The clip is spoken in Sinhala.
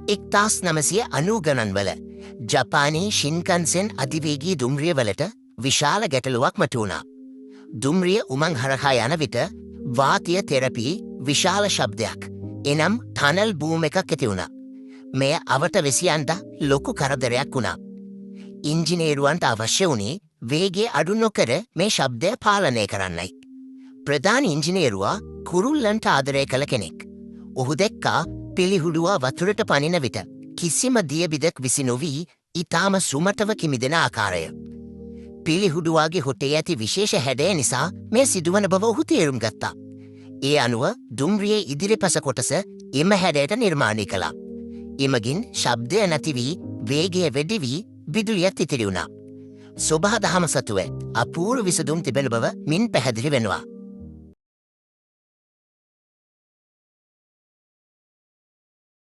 1990 ගණන්වල ජපානයේ ශින්කන්සෙන් අධිවේගී දුම්රියවලට විශාල ගැටලුවක් මතු වුණා. දුම්රිය උමං හරහා යන විට වාතීය තෙරපී විශාල ශබ්දයක් එනම් ටනල් බූම් එකක් ඇති වුණා. මෙය අවට වෙසියන්ට ලොකු කරදරයක් වුණා. ඉංජිනේරුවන්ට අවශ්‍ය වුණේ වේගය අඩු නොකර මේ ශබ්දය පාලනය කරන්නයි. ප්‍රධාන ඉංජිනේරුවා කුරුල්ලන්ට ආදරය කළ කෙනෙක්. ඔහු දැක්කා පිළිහුඩුවා වතුරට පනින විට කිසිම දියබිදක් විසි නොවී ඉතාම සුමටව කිමිදෙන ආකාරය. පිළිහුඩුවාගේ හොටේ ඇති විශේෂ හැඩය නිසා මේ සිදුවන බව ඔහු තේරුම් ගත්තා. ඒ අනුව දුම්රියේ ඉදිරිපස කොටස එම හැඩයට නිර්මාණය කළා. එමගින් ශබ්දය නැති වී වේගය වැඩි වී විදුලියත් ඉතිරි වුණා. සොබා දහම සතුව අපූර්ව විසඳුම් තිබෙන බව මින් පැහැදිලි වෙනවා.